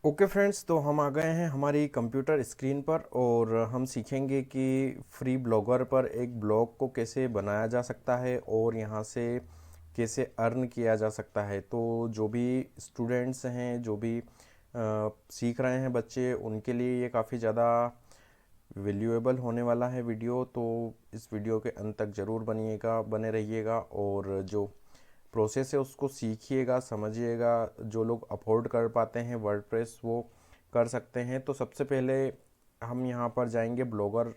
Okay friends, तो हम आ गए हैं हमारी कंप्यूटर स्क्रीन पर और हम सीखेंगे कि फ्री ब्लॉगर पर एक ब्लॉग को कैसे बनाया जा सकता है और यहाँ से कैसे अर्न किया जा सकता है। तो जो भी स्टूडेंट्स हैं, जो भी सीख रहे हैं बच्चे, उनके लिए ये काफ़ी ज़्यादा वैल्यूएबल होने वाला है वीडियो। तो इस वीडियो के अंत तक ज़रूर बने रहिएगा और जो प्रोसेस है उसको सीखिएगा, समझिएगा। जो लोग अफोर्ड कर पाते हैं वर्डप्रेस, वो कर सकते हैं। तो सबसे पहले हम यहाँ पर जाएंगे ब्लॉगर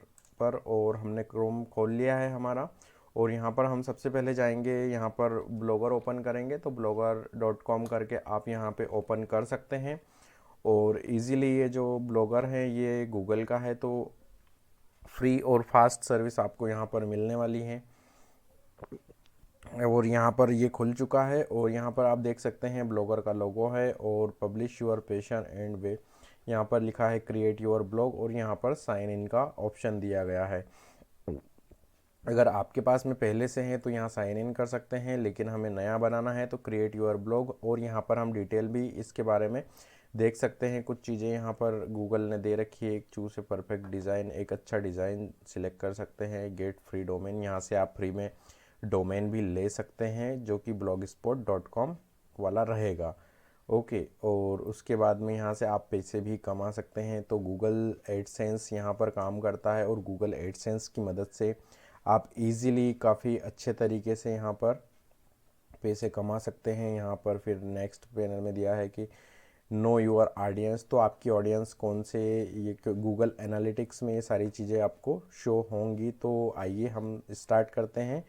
पर और हमने क्रोम खोल लिया है हमारा। और यहाँ पर हम सबसे पहले जाएंगे, यहाँ पर ब्लॉगर ओपन करेंगे तो blogger.com करके आप यहाँ पे ओपन कर सकते हैं। और इजीली ये जो ब्लॉगर है ये गूगल का है, तो फ्री और फास्ट सर्विस आपको यहाँ पर मिलने वाली है। और यहाँ पर ये खुल चुका है और यहाँ पर आप देख सकते हैं ब्लॉगर का लोगो है और पब्लिश योर पैशन एंड वे, यहाँ पर लिखा है क्रिएट योर ब्लॉग और यहाँ पर साइन इन का ऑप्शन दिया गया है। अगर आपके पास में पहले से है तो यहाँ साइन इन कर सकते हैं, लेकिन हमें नया बनाना है तो क्रिएट योर ब्लॉग। और यहाँ पर हम डिटेल भी इसके बारे में देख सकते हैं। कुछ चीज़ें यहाँ पर गूगल ने दे रखी है। एक चूज ए परफेक्ट डिज़ाइन, एक अच्छा डिज़ाइन सिलेक्ट कर सकते हैं। गेट फ्री डोमेन, यहाँ से आप फ्री में डोमेन भी ले सकते हैं जो कि blogspot.com वाला रहेगा। ओके, और उसके बाद में यहाँ से आप पैसे भी कमा सकते हैं। तो गूगल एडसेंस यहाँ पर काम करता है और गूगल एडसेंस की मदद से आप इजीली काफ़ी अच्छे तरीके से यहाँ पर पैसे कमा सकते हैं। यहाँ पर फिर नेक्स्ट पैनल में दिया है कि नो योर ऑडियंस, तो आपकी ऑडियंस कौन से, ये गूगल एनालिटिक्स में ये सारी चीज़ें आपको शो होंगी। तो आइए हम स्टार्ट करते हैं।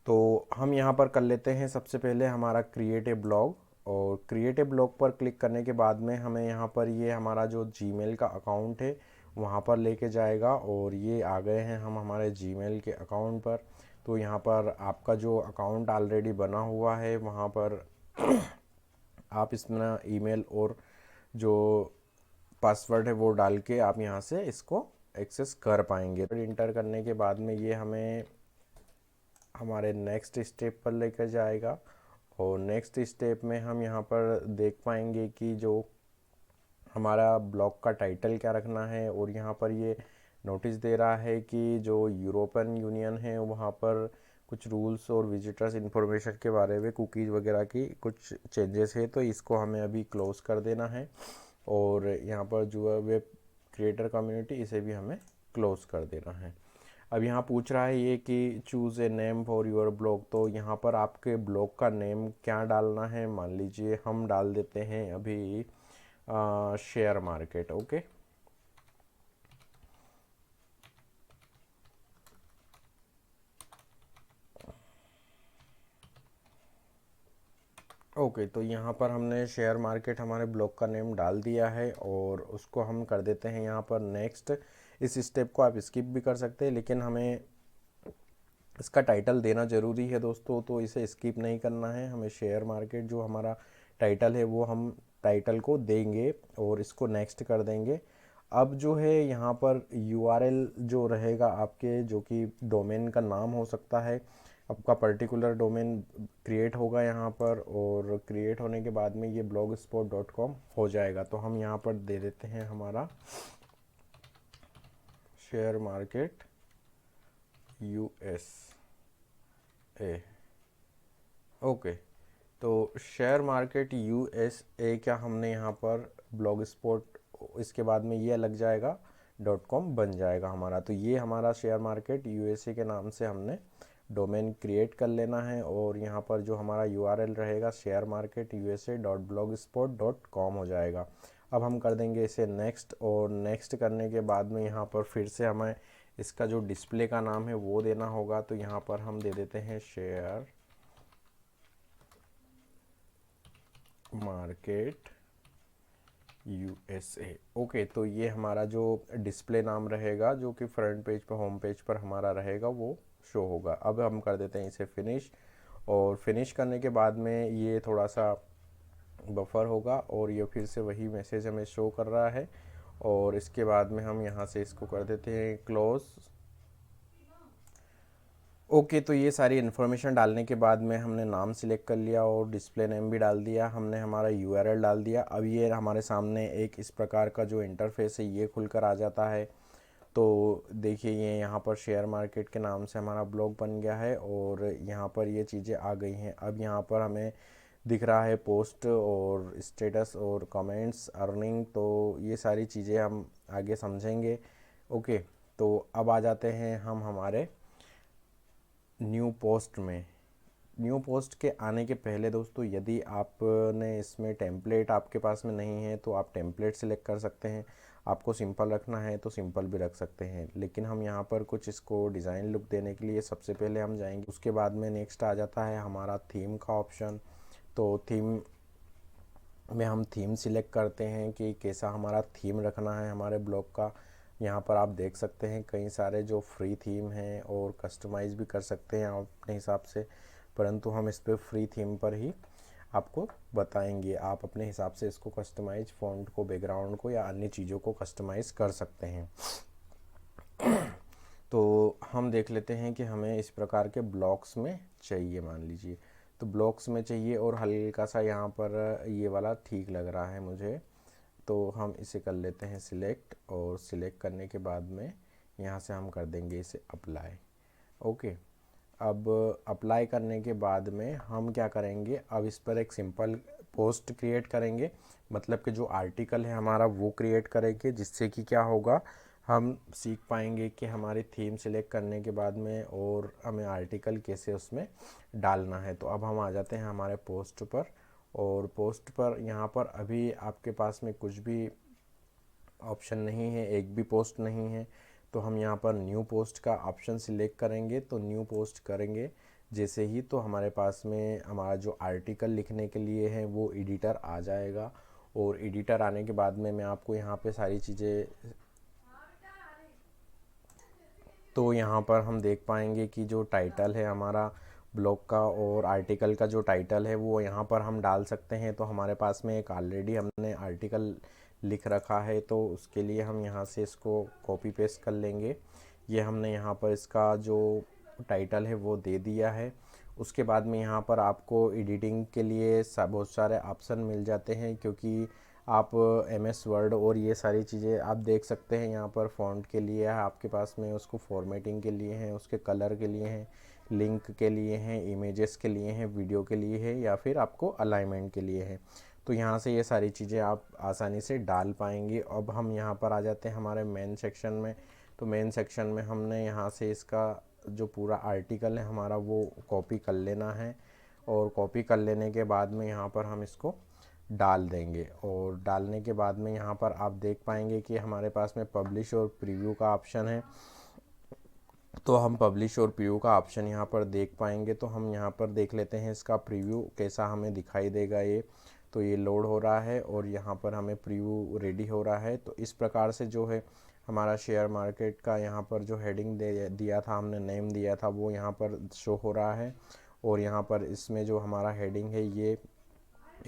तो हम यहाँ पर कर लेते हैं सबसे पहले हमारा क्रिएट ए ब्लॉग। और क्रिएट ए ब्लॉग पर क्लिक करने के बाद में हमें यहाँ पर ये हमारा जो जीमेल का अकाउंट है वहाँ पर लेके जाएगा। और ये आ गए हैं हम हमारे जीमेल के अकाउंट पर। तो यहाँ पर आपका जो अकाउंट ऑलरेडी बना हुआ है वहाँ पर आप इसमें ईमेल और जो पासवर्ड है वो डाल के आप यहाँ से इसको एक्सेस कर पाएंगे। इंटर करने के बाद में ये हमें हमारे नेक्स्ट स्टेप पर लेकर जाएगा। और नेक्स्ट स्टेप में हम यहाँ पर देख पाएंगे कि जो हमारा ब्लॉग का टाइटल क्या रखना है। और यहाँ पर ये नोटिस दे रहा है कि जो यूरोपियन यूनियन है वहाँ पर कुछ रूल्स और विजिटर्स इंफॉर्मेशन के बारे में, कुकीज़ वगैरह की कुछ चेंजेस है, तो इसको हमें अभी क्लोज़ कर देना है। और यहाँ पर जो है वेब क्रिएटर कम्युनिटी, इसे भी हमें क्लोज़ कर देना है। अब यहाँ पूछ रहा है ये कि choose a name for your blog, तो यहाँ पर आपके ब्लॉग का नेम क्या डालना है। मान लीजिए हम डाल देते हैं अभी शेयर मार्केट। ओके, ओके, तो यहाँ पर हमने शेयर मार्केट हमारे ब्लॉग का नेम डाल दिया है और उसको हम कर देते हैं यहाँ पर नेक्स्ट। इस स्टेप को आप स्किप भी कर सकते हैं, लेकिन हमें इसका टाइटल देना ज़रूरी है दोस्तों, तो इसे स्किप नहीं करना है। हमें शेयर मार्केट जो हमारा टाइटल है वो हम टाइटल को देंगे और इसको नेक्स्ट कर देंगे। अब जो है यहाँ पर यूआरएल जो रहेगा आपके, जो कि डोमेन का नाम हो सकता है, आपका पर्टिकुलर डोमेन क्रिएट होगा यहाँ पर। और क्रिएट होने के बाद में ये blogspot.com हो जाएगा। तो हम यहाँ पर दे देते हैं हमारा share market US A. Okay, तो शेयर मार्केट यूएसए क्या हमने यहाँ पर ब्लॉग स्पॉट, इसके बाद में ये लग जाएगा .com बन जाएगा हमारा। तो ये हमारा शेयर मार्केट यूएसए के नाम से हमने डोमेन क्रिएट कर लेना है। और यहाँ पर जो हमारा यूआरएल रहेगा share market USA dot blog spot dot com हो जाएगा। अब हम कर देंगे इसे नेक्स्ट। और नेक्स्ट करने के बाद में यहाँ पर फिर से हमें इसका जो डिस्प्ले का नाम है वो देना होगा। तो यहाँ पर हम दे देते हैं शेयर मार्केट यूएसए। ओके, तो ये हमारा जो डिस्प्ले नाम रहेगा, जो कि फ्रंट पेज पर, होम पेज पर हमारा रहेगा, वो शो होगा। अब हम कर देते हैं इसे फिनिश। और फिनिश करने के बाद में ये थोड़ा सा बफर होगा और ये फिर से वही मैसेज हमें शो कर रहा है। और इसके बाद में हम यहाँ से इसको कर देते हैं क्लोज। ओके, तो ये सारी इन्फॉर्मेशन डालने के बाद में हमने नाम सिलेक्ट कर लिया और डिस्प्ले नेम भी डाल दिया, हमने हमारा यूआरएल डाल दिया। अब ये हमारे सामने एक इस प्रकार का जो इंटरफेस है ये खुलकर आ जाता है। तो देखिए ये यहाँ पर शेयर मार्केट के नाम से हमारा ब्लॉग बन गया है और यहाँ पर ये चीज़ें आ गई हैं। अब यहाँ पर हमें दिख रहा है पोस्ट और स्टेटस और कमेंट्स, अर्निंग, तो ये सारी चीज़ें हम आगे समझेंगे। ओके, तो अब आ जाते हैं हम हमारे न्यू पोस्ट में। न्यू पोस्ट के आने के पहले दोस्तों, यदि आपने इसमें टेम्पलेट आपके पास में नहीं है तो आप टेम्पलेट सेलेक्ट कर सकते हैं। आपको सिंपल रखना है तो सिंपल भी रख सकते हैं, लेकिन हम यहाँ पर कुछ इसको डिज़ाइन लुक देने के लिए सबसे पहले हम जाएंगे। उसके बाद में नेक्स्ट आ जाता है हमारा थीम का ऑप्शन। तो थीम में हम थीम सिलेक्ट करते हैं कि कैसा हमारा थीम रखना है हमारे ब्लॉग का। यहाँ पर आप देख सकते हैं कई सारे जो फ्री थीम हैं और कस्टमाइज़ भी कर सकते हैं आप अपने हिसाब से, परंतु हम इस पर फ्री थीम पर ही आपको बताएंगे। आप अपने हिसाब से इसको कस्टमाइज, फ़ॉन्ट को, बैकग्राउंड को या अन्य चीज़ों को कस्टमाइज़ कर सकते हैं। तो हम देख लेते हैं कि हमें इस प्रकार के ब्लॉक्स में चाहिए, मान लीजिए तो ब्लॉक्स में चाहिए और हल्का सा यहाँ पर ये वाला ठीक लग रहा है मुझे, तो हम इसे कर लेते हैं सिलेक्ट और सिलेक्ट करने के बाद में यहाँ से हम कर देंगे इसे अप्लाई। ओके, अब अप्लाई करने के बाद में हम क्या करेंगे, अब इस पर एक सिंपल पोस्ट क्रिएट करेंगे, मतलब कि जो आर्टिकल है हमारा वो क्रिएट करेंगे, जिससे कि क्या होगा, हम सीख पाएंगे कि हमारी थीम सिलेक्ट करने के बाद में और हमें आर्टिकल कैसे उसमें डालना है। तो अब हम आ जाते हैं हमारे पोस्ट पर, और पोस्ट पर यहाँ पर अभी आपके पास में कुछ भी ऑप्शन नहीं है, एक भी पोस्ट नहीं है। तो हम यहाँ पर न्यू पोस्ट का ऑप्शन सिलेक्ट करेंगे, तो न्यू पोस्ट करेंगे जैसे ही, तो हमारे पास में हमारा जो आर्टिकल लिखने के लिए है वो एडिटर आ जाएगा। और एडिटर आने के बाद में मैं आपको यहाँ पे सारी चीज़ें, तो यहाँ पर हम देख पाएंगे कि जो टाइटल है हमारा ब्लॉग का और आर्टिकल का जो टाइटल है वो यहाँ पर हम डाल सकते हैं। तो हमारे पास में एक ऑलरेडी हमने आर्टिकल लिख रखा है, तो उसके लिए हम यहाँ से इसको कॉपी पेस्ट कर लेंगे। ये हमने यहाँ पर इसका जो टाइटल है वो दे दिया है। उसके बाद में यहाँ पर आपको एडिटिंग के लिए बहुत सारे ऑप्शन मिल जाते हैं, क्योंकि आप एमएस वर्ड और ये सारी चीज़ें आप देख सकते हैं। यहाँ पर फ़ॉन्ट के लिए है आपके पास में, उसको फॉर्मेटिंग के लिए हैं, उसके कलर के लिए हैं, लिंक के लिए हैं, इमेजेस के लिए हैं, वीडियो के लिए है, या फिर आपको अलाइनमेंट के लिए है। तो यहाँ से ये सारी चीज़ें आप आसानी से डाल पाएंगे। अब हम यहाँ पर आ जाते हैं हमारे मेन सेक्शन में। तो मेन सेक्शन में हमने यहाँ से इसका जो पूरा आर्टिकल है हमारा वो कॉपी कर लेना है, और कॉपी कर लेने के बाद में यहाँ पर हम इसको डाल देंगे। और डालने के बाद में यहाँ पर आप देख पाएंगे कि हमारे पास में पब्लिश और प्रीव्यू का ऑप्शन है। तो हम पब्लिश और प्रीव्यू का ऑप्शन यहाँ पर देख पाएंगे। तो हम यहाँ पर देख लेते हैं इसका प्रीव्यू कैसा हमें दिखाई देगा। ये तो ये लोड हो रहा है और यहाँ पर हमें प्रीव्यू रेडी हो रहा है। तो इस प्रकार से जो है हमारा शेयर मार्केट का यहाँ पर जो हेडिंग दिया था, हमने नेम दिया था, वो यहाँ पर शो हो रहा है। और यहाँ पर इसमें जो हमारा हेडिंग है, ये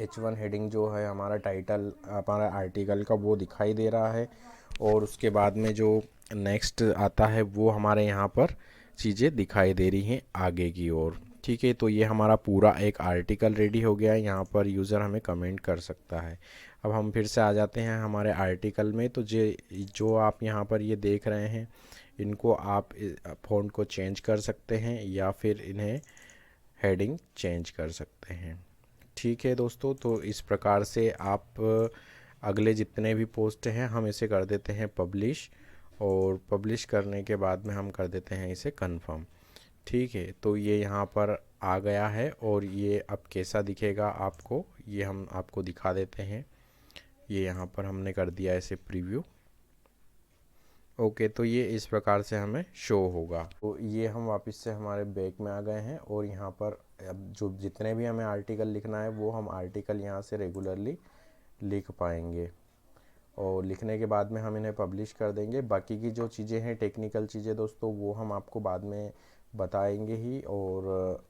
H1 हेडिंग जो है हमारा टाइटल हमारा आर्टिकल का, वो दिखाई दे रहा है। और उसके बाद में जो नेक्स्ट आता है वो हमारे यहाँ पर चीज़ें दिखाई दे रही हैं आगे की ओर। ठीक है, तो ये हमारा पूरा एक आर्टिकल रेडी हो गया है। यहाँ पर यूज़र हमें कमेंट कर सकता है। अब हम फिर से आ जाते हैं हमारे आर्टिकल में। तो जो आप यहाँ पर ये देख रहे हैं, इनको आप फ़ॉन्ट को चेंज कर सकते हैं या फिर इन्हें हेडिंग चेंज कर सकते हैं। ठीक है दोस्तों, तो इस प्रकार से आप अगले जितने भी पोस्ट हैं हम इसे कर देते हैं पब्लिश, और पब्लिश करने के बाद में हम कर देते हैं इसे कंफर्म। ठीक है, तो ये यहाँ पर आ गया है और ये अब कैसा दिखेगा आपको, ये हम आपको दिखा देते हैं। ये यहाँ पर हमने कर दिया इसे प्रीव्यू। ओके, तो ये इस प्रकार से हमें शो होगा। तो ये हम वापस से हमारे बैक में आ गए हैं और यहाँ पर अब जो जितने भी हमें आर्टिकल लिखना है वो हम आर्टिकल यहाँ से रेगुलरली लिख पाएंगे। और लिखने के बाद में हम इन्हें पब्लिश कर देंगे। बाकी की जो चीज़ें हैं, टेक्निकल चीज़ें दोस्तों, वो हम आपको बाद में बताएंगे ही। और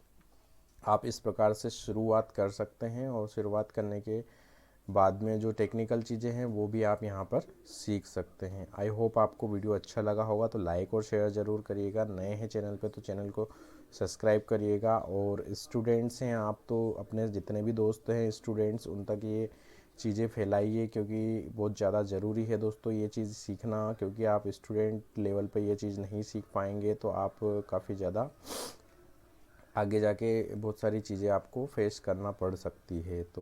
आप इस प्रकार से शुरुआत कर सकते हैं, और शुरुआत करने के बाद में जो टेक्निकल चीज़ें हैं वो भी आप यहाँ पर सीख सकते हैं। आई होप आपको वीडियो अच्छा लगा होगा, तो लाइक और शेयर ज़रूर करिएगा। नए हैं चैनल पे तो चैनल को सब्सक्राइब करिएगा। और स्टूडेंट्स हैं आप तो अपने जितने भी दोस्त हैं स्टूडेंट्स उन तक ये चीज़ें फैलाइए, क्योंकि बहुत ज़्यादा ज़रूरी है दोस्तों ये चीज़ सीखना, क्योंकि आप स्टूडेंट लेवल पे ये चीज़ नहीं सीख पाएंगे तो आप काफ़ी ज़्यादा आगे जाके बहुत सारी चीज़ें आपको फेस करना पड़ सकती है। तो